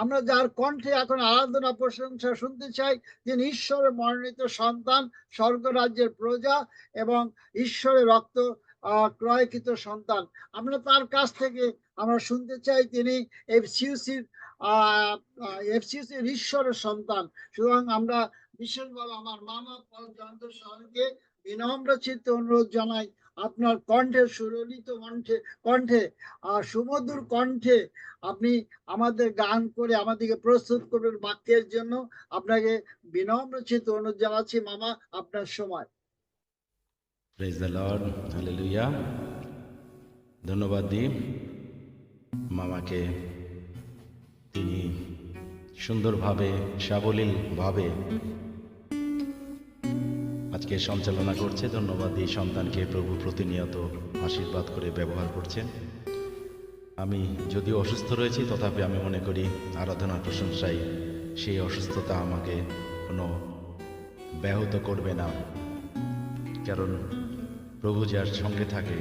আমরা যার কণ্ঠে এখন আরাধনা প্রশংসা শুনতে চাই, যিনি ঈশ্বরের মনোনীত সন্তান, স্বর্গরাজ্যের প্রজা এবং ঈশ্বরের রক্ত ক্রয়কৃত সন্তান। আমরা তার কাছ থেকে আমরা শুনতে চাই তিনি এফসিউসির ঈশ্বরের সন্তান। সুতরাং আমরা বিশেষভাবে আমার মামা পল জয়ন্ত সাহেবকে বিনম্র চিত্তে অনুরোধ জানাই, আপনার কণ্ঠে সুললিত কণ্ঠে সুমধুর কণ্ঠে আপনি আমাদের গান করে আমাদেরকে প্রস্তুত করবেন বাক্যের জন্য। আপনাকে বিনম্র চিত্তে অনুরোধ জানাচ্ছি মামা, আপনার সময়। Praise the Lord, hallelujah. ধন্যবাদ দিই মামাকে, তিনি সুন্দরভাবে সাবলীলভাবে আজকে সঞ্চালনা করছে। ধন্যবাদ দিই সন্তানকে, প্রভু প্রতিনিয়ত আশীর্বাদ করে ব্যবহার করছেন। আমি যদিও অসুস্থ রয়েছি, তথাপি আমি মনে করি আরাধনা প্রশংসায় সেই অসুস্থতা আমাকে কোনো ব্যাহত করবে না, কারণ প্রভু যার সঙ্গে থাকে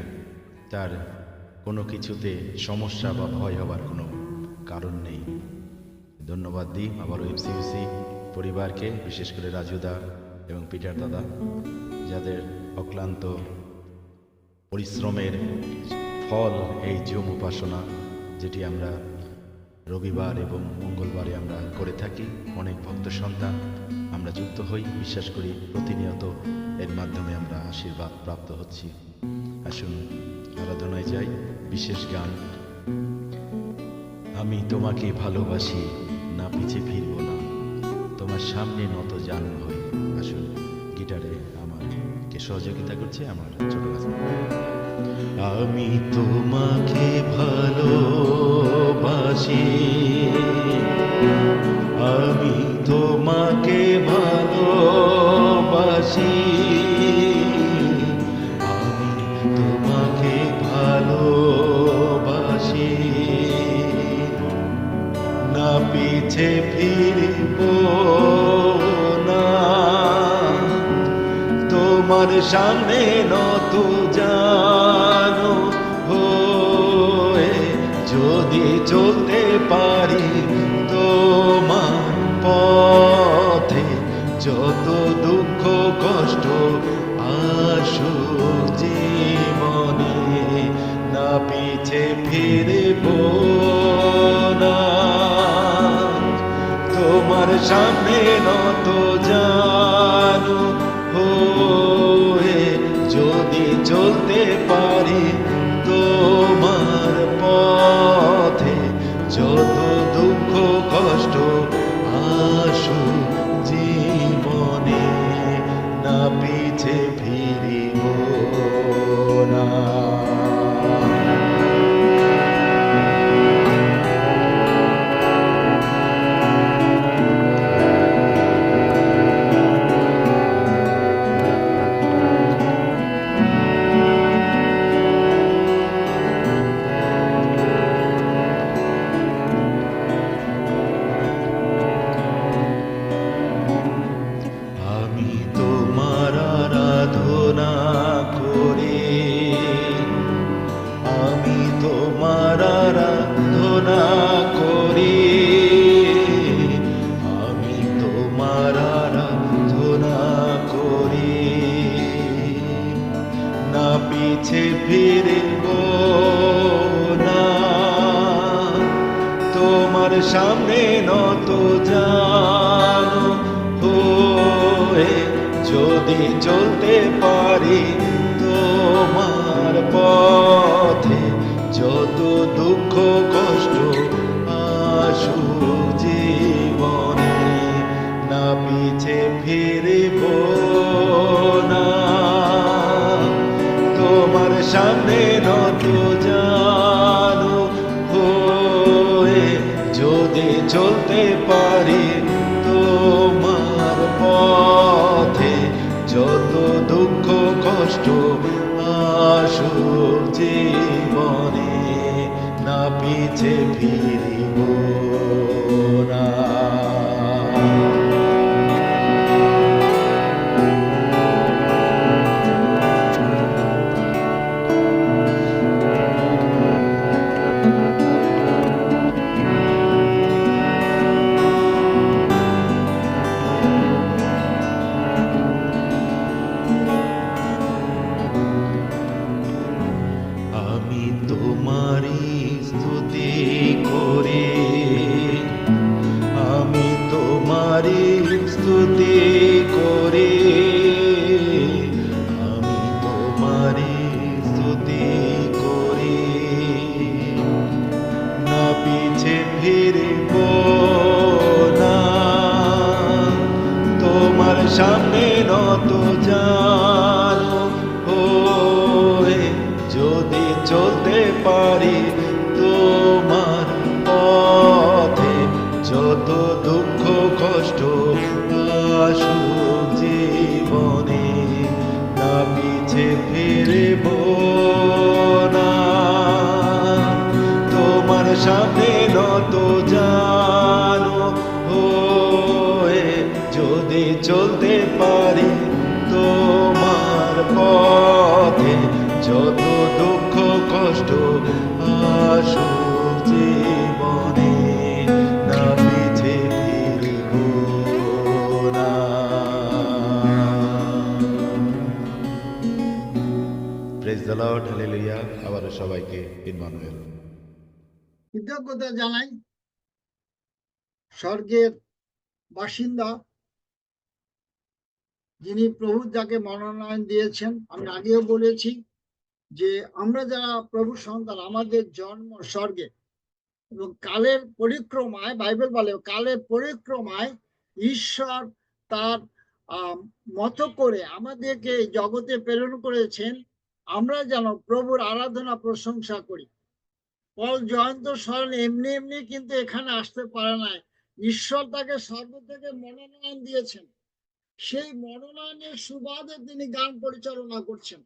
তার কোনো কিছুতে সমস্যা বা ভয় হবার কোনো কারণ নেই। ধন্যবাদ দিই আবারও এফসিউসি পরিবারকে, বিশেষ করে রাজুদা এবং পিটার দাদা, যাদের অক্লান্ত পরিশ্রমের ফল এই জুম উপাসনা, যেটি আমরা রবিবার এবং মঙ্গলবারে আমরা করে থাকি। অনেক ভক্ত সন্তান আমরা যুক্ত হই, বিশ্বাস করি প্রতিনিয়ত এর মাধ্যমে আমরা আশীর্বাদ প্রাপ্ত হচ্ছি। আসুন আরাধনায় যাই। বিশেষ গান, আমি তোমাকে ভালোবাসি, না পিছে ফিরব না, তোমার সামনে নত জানু হই। আসুন, গিটারে আমাকে সহযোগিতা করছে আমার ছোট ভাই। আমি তোমাকে ভালোবাসি, আমি তোমাকে ভালোবাসি, আমি তোমাকে ভালোবাসি, না পিছে ফিরব না, তোমার সামনে নত জানো হয়ে যদি চলতে পারি তোমার পথে, যত দুঃখ কষ্ট আসুক জীবনে, না পিছে ফিরব না, তোমার সামনে নত জানো হয়ে যদি চলতে পারি তোমার পথে, যত দুঃখ কষ্ট আসুক জীবনে, না পিছে ফিরিব না। পিছে ফিরব না, তোমার সামনে নত জানো হয়ে যদি চলতে পারি তোমার পথে, যত দুঃখ কষ্ট আসুক জীবনে, না পিছে ফিরব না, তোমার সামনে নত জানো হয়ে যদি চলতে পারি তোমার পথে, যত দুঃখ কষ্ট আসুক জীবনে, না পিছে ফিরিব না। নত জানো হয়ে যদি চলতে পারি তোমার পথে, যত দুঃখ কষ্ট আসুক জীবনে, না পিছে ফিরব না। তোমার সামনে নত জানো হয়ে যদি চলতে পারি তোমার পথে, যত দুঃখ কষ্ট আসুক জীবনে, না পিছে ফিরব না। Praise the Lord, hallelujah. আবারও সবাইকে ইম্মানুয়েল। কৃতজ্ঞতা জানাই স্বর্গের বাসিন্দা যিনি প্রভু যাকে মনোনয়ন দিয়েছেন। আমি আগেও বলেছি যে আমরা যারা প্রভু সন্তান, আমাদের জন্ম স্বর্গে, এবং কালের পরিক্রমায়, বাইবেল বলে কালের পরিক্রমায় ঈশ্বর তার মতো করে আমাদেরকে এই জগতে প্রেরণ করেছেন, আমরা যেন প্রভুর আরাধনা প্রশংসা করি। পল জয়ন্ত সরণ এমনি এমনি কিন্তু এখানে আসতে পারে নাই, ঈশ্বর তাকে সর্ব থেকে মনোনয়ন দিয়েছেন। সেই মনোনয়নের সুবাদে তিনি গান পরিচালনা করছেন।